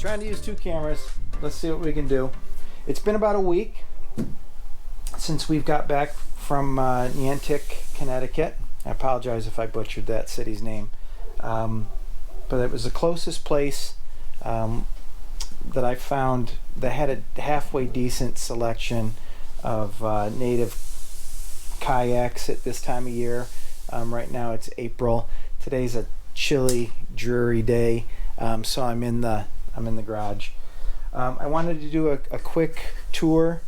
trying to use two cameras. Let's see what we can do. It's been about a week since we've got back from Nantucket, Connecticut. I apologize if I butchered that city's name. But it was the closest place that I found that had a halfway decent selection of native kayaks at this time of year. Right now it's April. Today's a chilly, dreary day, so I'm in the garage. I wanted to do a quick tour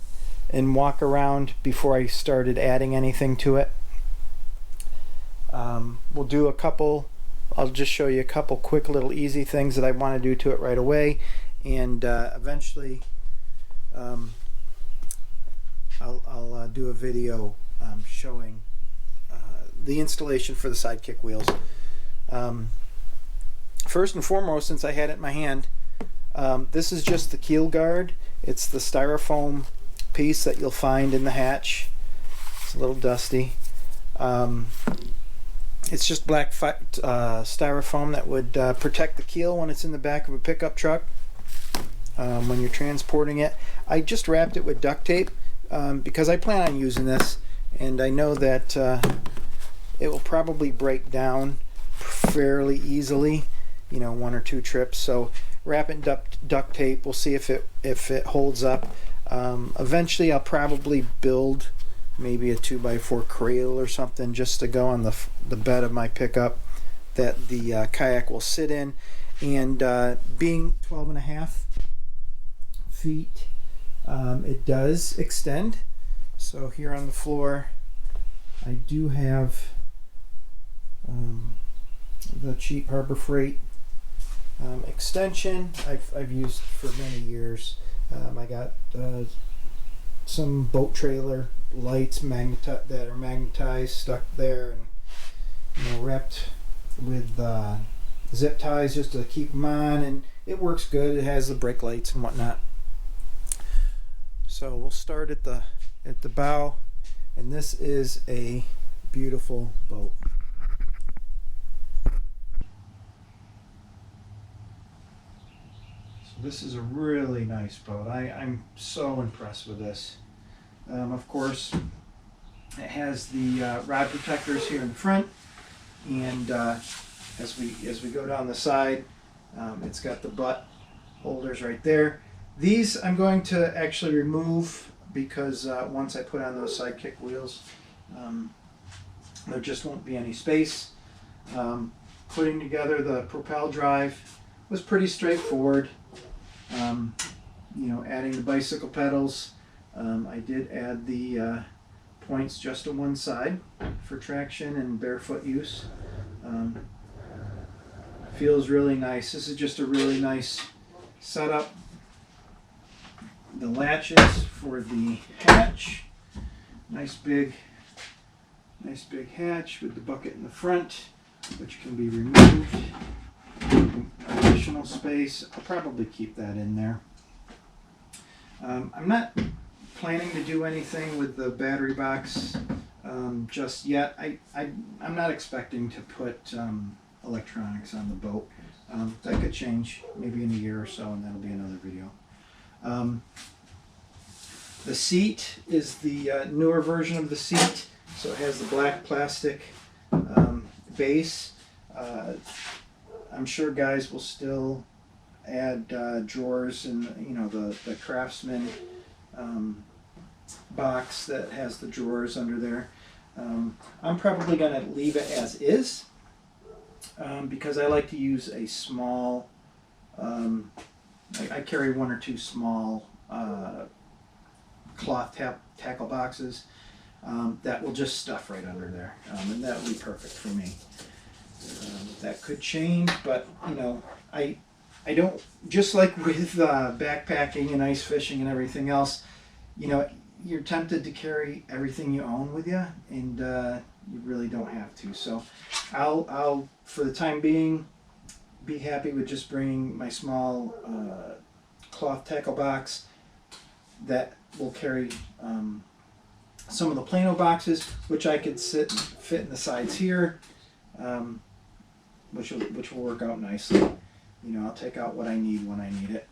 and walk around before I started adding anything to it. We'll do a couple. I'll just show you a couple quick little easy things that I want to do to it right away, and eventually I'll do a video showing the installation for the sidekick wheels. First and foremost, since I had it in my hand, this is just the keel guard. It's the styrofoam piece that you'll find in the hatch. It's a little dusty. It's just black styrofoam that would protect the keel when it's in the back of a pickup truck when you're transporting it. I just wrapped it with duct tape because I plan on using this, and I know that it will probably break down fairly easily, you know, one or two trips. So wrap it in duct tape. We'll see if it holds up. Eventually I'll probably build maybe a 2x4 cradle or something just to go on the bed of my pickup that the kayak will sit in. And being 12.5 feet, it does extend. So here on the floor I do have the cheap Harbor Freight extension I've used for many years. I got some boat trailer lights that are magnetized, stuck there, and you know, wrapped with zip ties just to keep them on, and it works good. It has the brake lights and whatnot. So we'll start at the bow, and this is a beautiful boat. This is a really nice boat. I'm so impressed with this. Of course, it has the rod protectors here in the front, and as we go down the side, it's got the butt holders right there. These I'm going to actually remove because once I put on those sidekick wheels, there just won't be any space. Putting together the Propel drive was pretty straightforward. You know, adding the bicycle pedals, I did add the points just to one side for traction and barefoot use. Feels really nice. This is just a really nice setup. The latches for the hatch, nice big hatch with the bucket in the front, which can be removed. Additional space. I'll probably keep that in there. I'm not planning to do anything with the battery box just yet. I'm not expecting to put electronics on the boat. That could change maybe in a year or so, and that'll be another video. The seat is the newer version of the seat, so it has the black plastic base. I'm sure guys will still add drawers in, you know, the Craftsman box that has the drawers under there. I'm probably going to leave it as is because I like to use a small, I carry one or two small cloth tackle boxes that will just stuff right under there, and that will be perfect for me. That could change, but you know, I don't, just like with backpacking and ice fishing and everything else, you know, you're tempted to carry everything you own with you, and you really don't have to. So I'll for the time being be happy with just bringing my small cloth tackle box that will carry some of the Plano boxes, which I could fit in the sides here, which will work out nicely. You know, I'll take out what I need when I need it.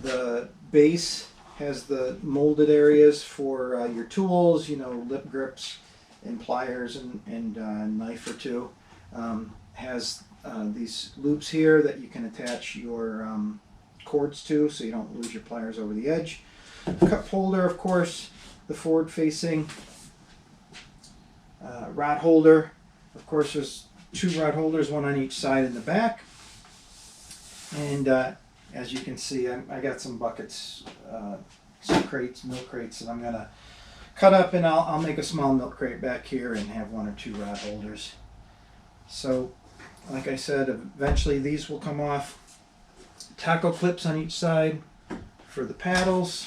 The base has the molded areas for your tools, you know, lip grips and pliers and a knife or two. Has these loops here that you can attach your cords to so you don't lose your pliers over the edge. Cup holder, of course, the forward facing rod holder. Of course, there's 2 rod holders, one on each side in the back. And as you can see, I got some buckets, some crates, milk crates that I'm going to cut up, and I'll make a small milk crate back here and have 1 or 2 rod holders. So, like I said, eventually these will come off. Tackle clips on each side for the paddles.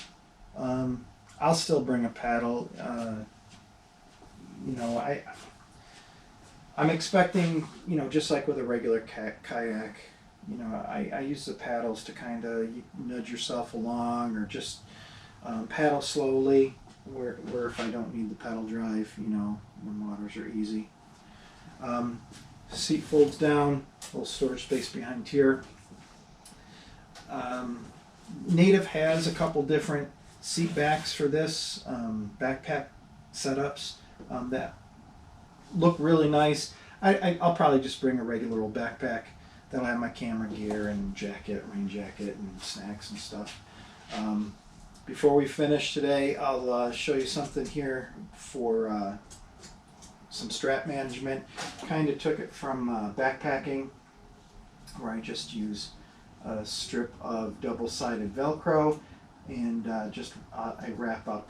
I'll still bring a paddle. You know, I'm expecting, you know, just like with a regular kayak, you know, I use the paddles to kind of nudge yourself along, or just paddle slowly, where if I don't need the pedal drive, you know, when waters are easy. Seat folds down, little storage space behind here. Native has a couple different seat backs for this, backpack setups that look really nice. I'll probably just bring a regular old backpack that'll have my camera gear and jacket, rain jacket, and snacks and stuff. Before we finish today, I'll show you something here for some strap management. Kind of took it from backpacking, where I just use a strip of double-sided Velcro, and I wrap up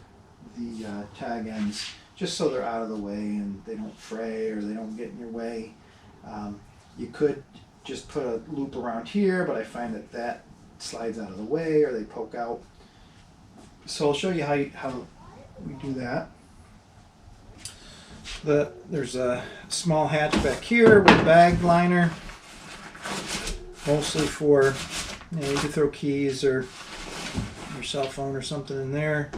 the tag ends just so they're out of the way and they don't fray or they don't get in your way. You could just put a loop around here, but I find that slides out of the way or they poke out. So I'll show you how we do that. There's a small hatch back here with a bag liner, mostly for, you know, you can throw keys or your cell phone or something in there.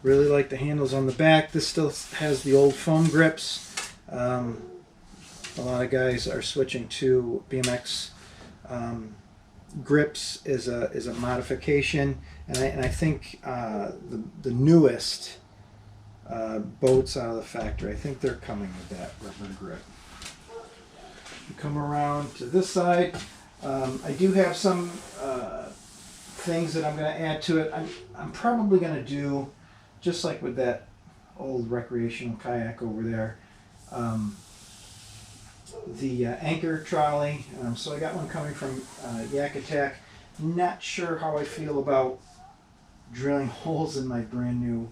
Really like the handles on the back. This still has the old foam grips. A lot of guys are switching to BMX grips is a modification, and I think the newest boats out of the factory, I think they're coming with that rubber grip. You come around to this side. I do have some things that I'm going to add to it. I'm probably going to do, just like with that old recreational kayak over there, the anchor trolley. So I got one coming from Yak Attack. Not sure how I feel about drilling holes in my brand new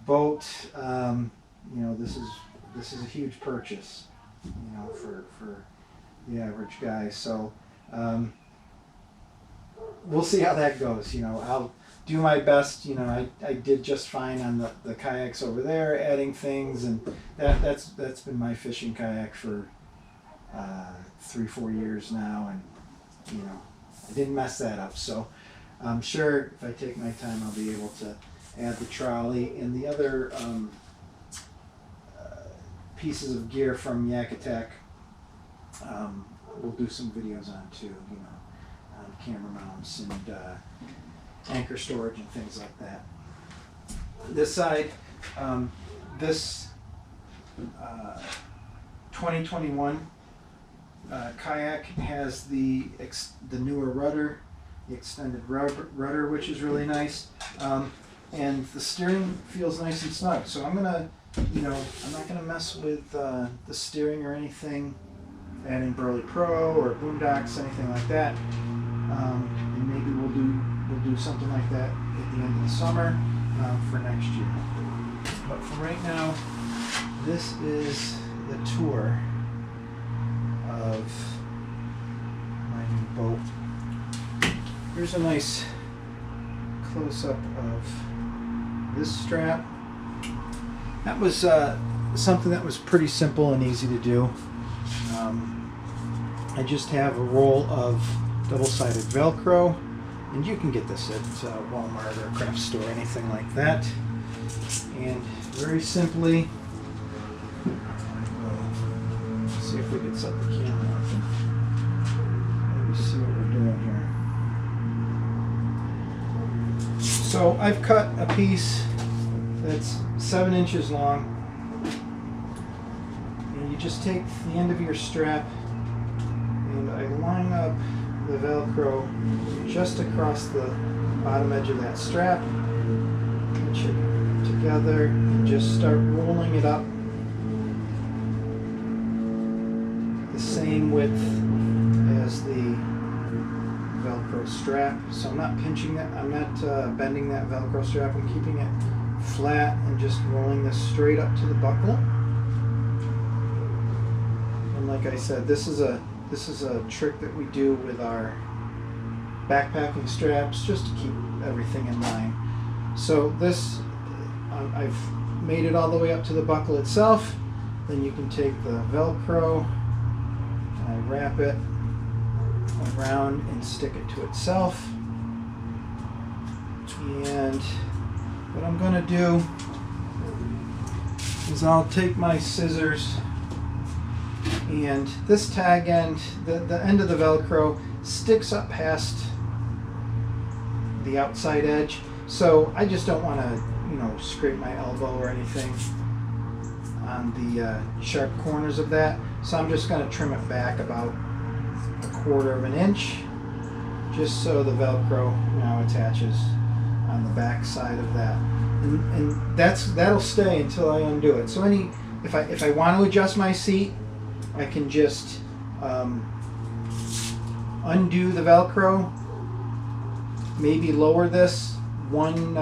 boat. You know, this is a huge purchase, you know, for the average guy. So we'll see how that goes. You know, I'll do my best. You know, I did just fine on the kayaks over there, adding things, and that's been my fishing kayak for 3-4 years now, and you know, I didn't mess that up. So I'm sure if I take my time, I'll be able to add the trolley and the other pieces of gear from Yak Attack. We'll do some videos on too, you know, on camera mounts and anchor storage and things like that. This side, this 2021 kayak has the newer rudder, the extended rudder, which is really nice, and the steering feels nice and snug. So I'm gonna, you know, I'm not gonna mess with the steering or anything, adding Burley Pro or Boondocks, anything like that. And maybe we'll do something like that at the end of the summer for next year. But for right now, this is the tour of my new boat. Here's a nice close-up of this strap. That was something that was pretty simple and easy to do. I just have a roll of double-sided Velcro, and you can get this at Walmart or a craft store, anything like that. And very simply, I will set the camera up and maybe see what we're doing here. So I've cut a piece that's 7 inches long, and you just take the end of your strap and I line up the Velcro just across the bottom edge of that strap, put it together and just start rolling it up the same width as the Velcro strap. So I'm not pinching that, I'm not bending that Velcro strap, I'm keeping it flat and just rolling this straight up to the buckle. And like I said, this is a trick that we do with our backpacking straps just to keep everything in line. So this, I've made it all the way up to the buckle itself. Then you can take the Velcro and I wrap it around and stick it to itself. And what I'm going to do is I'll take my scissors, and this tag end, the end of the Velcro sticks up past the outside edge, so I just don't want to, scrape my elbow or anything on the sharp corners of that. So I'm just going to trim it back about 1/4 of an inch, just so the Velcro now attaches on the back side of that, and that'll stay until I undo it. So if I want to adjust my seat, I can just undo the Velcro, maybe lower this one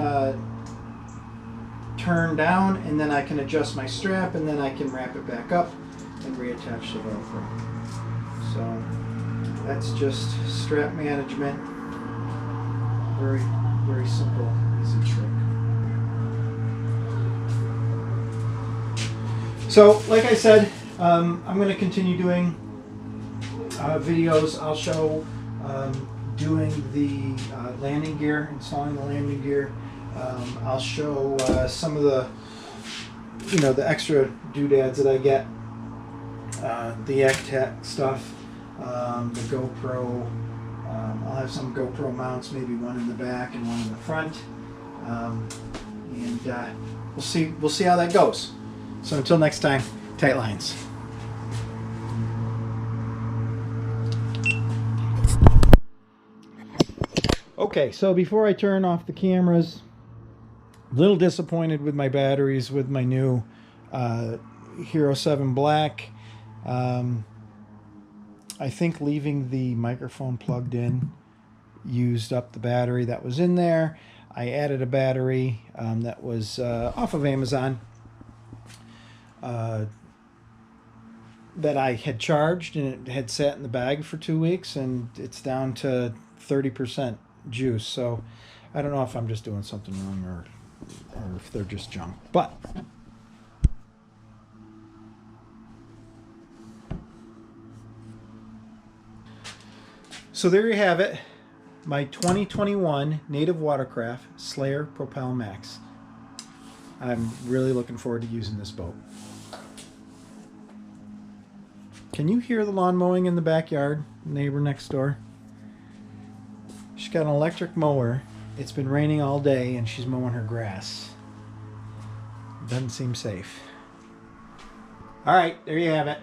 turn down, and then I can adjust my strap, and then I can wrap it back up and reattach the Velcro. So that's just strap management. Very, very simple, easy trick. So like I said, I'm going to continue doing videos. I'll show doing the landing gear, installing the landing gear. I'll show some of the the extra doodads that I get, the Yak stuff, the GoPro. I'll have some GoPro mounts, maybe one in the back and one in the front, and we'll see how that goes. So until next time, tight lines. Okay, so before I turn off the cameras, a little disappointed with my batteries with my new Hero 7 Black. I think leaving the microphone plugged in used up the battery that was in there. I added a battery that was off of Amazon that I had charged, and it had sat in the bag for 2 weeks, and it's down to 30% juice. So I don't know if I'm just doing something wrong or if they're just junk. But so there you have it, my 2021 Native Watercraft Slayer Propel Max. I'm really looking forward to using this boat. Can you hear the lawn mowing in the backyard? Neighbor next door. She's got an electric mower. It's been raining all day and she's mowing her grass. Doesn't seem safe. All right, there you have it.